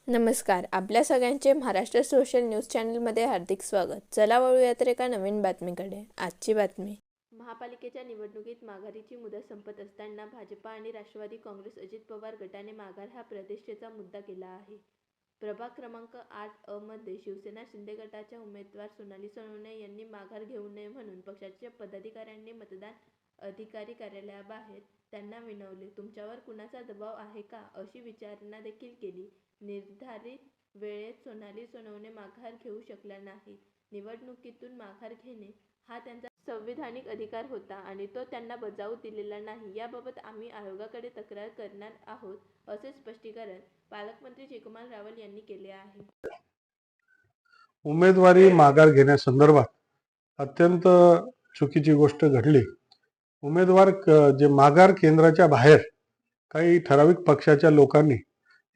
नमस्कार. आपल्या सगळ्यांचे महाराष्ट्र सोशल न्यूज चॅनलमध्ये हार्दिक स्वागत. चला वळूया तर एका नवीन बातमीकडे. आजची बातमी. महापालिकेच्या निवडणुकीत माघारीची मुदत संपत असताना भाजपा आणि राष्ट्रवादी काँग्रेस अजित पवार गटाने माघार हा प्रतिष्ठेचा मुद्दा केला आहे. प्रभाग क्रमांक 8 मध्ये शिवसेना शिंदे गटाच्या उमेदवार सोनाली सोनवणे यांनी माघार घेऊ नये म्हणून पक्षाच्या पदाधिकाऱ्यांनी मतदान अधिकारी कार्यालयाबाहेर त्यांना विनवले. तुमच्यावर कुणाचा दबाव आहे का, अशी विचारणा देखील केली. निर्धारित वेळेत सोनाली सोनवणे माघार घेऊ शकल्या नाहीत. निवडणुकीतून माघार घेणे हा त्यांचा संविधानिक अधिकार होता आणि तो त्यांना बजावू दिलेला नाही. याबाबत आम्ही आयोगाकडे तक्रार करणार आहोत, असे स्पष्टीकरण पालकमंत्री जयकुमार रावल यांनी केले आहे. उमेदवारी माघार घेण्यासंदर्भात अत्यंत चुकीची गोष्ट घडली. उमेदवार जे माघार केंद्राच्या बाहेर काही ठराविक पक्षाच्या लोकांनी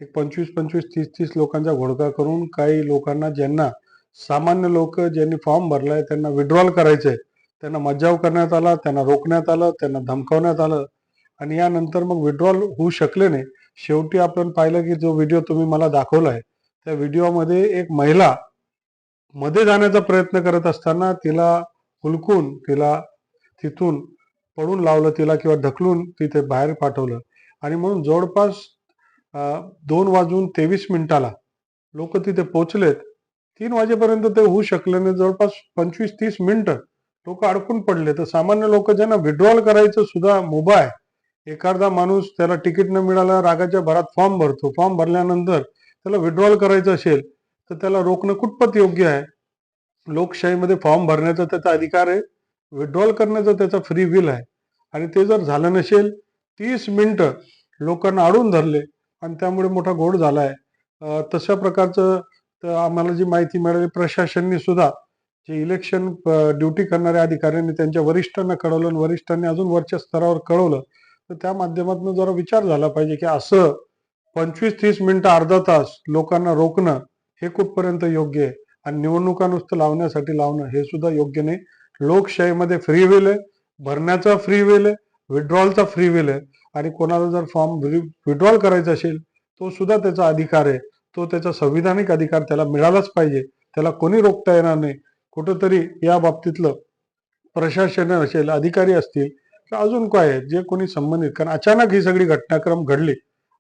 एक 25-25, 30-30 लोकांचा घोळका करून काही लोकांना, ज्यांना सामान्य लोक ज्यांनी फॉर्म भरलाय त्यांना विड्रॉल करायचंय, त्यांना मज्जाव करण्यात आला, त्यांना रोखण्यात आलं, त्यांना धमकावण्यात आलं आणि यानंतर मग विड्रॉल होऊ शकले नाही. शेवटी आपण पाहिलं की जो व्हिडिओ तुम्ही मला दाखवलाय त्या व्हिडिओमध्ये एक महिला मध्ये जाण्याचा प्रयत्न करत असताना तिला हुलकून, तिला तिथून पळून लावलं, तिला किंवा ढकलून तिथे बाहेर पाठवलं आणि म्हणून जवळपास 2:23 लोक तिथे पोहोचलेत. 3 वाजेपर्यंत ते होऊ शकलं नाही. जवळपास 25-30 मिनिटं लोक अडकून पडले. तर सामान्य लोक ज्यांना विड्रॉल करायचं सुद्धा मुभा आहे, एखादा माणूस त्याला तिकीट न मिळाला रागाच्या भरात फॉर्म भरतो, फॉर्म भरल्यानंतर त्याला विड्रॉल करायचं असेल तर त्याला रोखणं कुठपत योग्य आहे? लोकशाहीमध्ये फॉर्म भरण्याचा त्याचा अधिकार आहे, विड्रॉल करण्याचा त्याचा फ्री विल आहे आणि ते जर झालं नसेल, 30 मिनिटं लोकांना अडवून धरले आणि त्यामुळे मोठा घोळ झालाय. तशा प्रकारचं आम्हाला जी माहिती मिळाली, प्रशासनाने सुद्धा जे इलेक्शन ड्युटी करणाऱ्या अधिकाऱ्यांनी त्यांच्या वरिष्ठांना कळवलं आणि वरिष्ठांनी अजून वरच्या स्तरावर कळवलं. तर त्या माध्यमातून जरा विचार झाला पाहिजे की असं 25-30 मिनिटं, अर्धा तास लोकांना रोखणं हे कुठपर्यंत योग्य आहे आणि निवडणुका नुसतं लावणं हे सुद्धा योग्य नाही. लोकशाहीमध्ये फ्री विल आहे, भरण्याचा फ्री विल आहे, विड्रॉलचा फ्री विल आहे आणि कोणाला जर फॉर्म विड्रॉल करायचा असेल तो सुद्धा त्याचा अधिकार आहे, तो त्याचा संविधानिक अधिकार त्याला मिळालाच पाहिजे. त्याला कोणी रोखता येणार नाही. कुठंतरी या बाबतीतलं प्रशासन असेल, अधिकारी असतील किंवा अजून काय आहे जे कोणी संबंधित, कारण अचानक ही सगळी घटनाक्रम घडली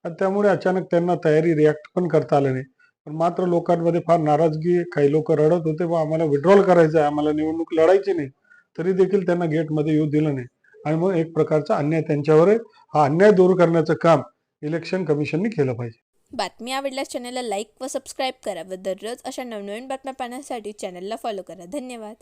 आणि त्यामुळे अचानक त्यांना तयारी रिॲक्ट पण करता आलं नाही. पण मात्र लोकांमध्ये फार नाराजगी आहे. काही लोक रडत होते, व आम्हाला विड्रॉल करायचं आहे, आम्हाला निवडणूक लढायची नाही, तरी देखील त्यांना गेटमध्ये येऊ दिलं नाही आणि मग एक प्रकारचा अन्याय त्यांच्यावर आहे. हा अन्याय दूर करण्याचं काम इलेक्शन कमिशनने केलं पाहिजे. बातमी आवडल्यास चॅनलला लाईक व सबस्क्राईब करा व दररोज अशा नवनवीन बातम्या पाहण्यासाठी चॅनलला फॉलो करा. धन्यवाद.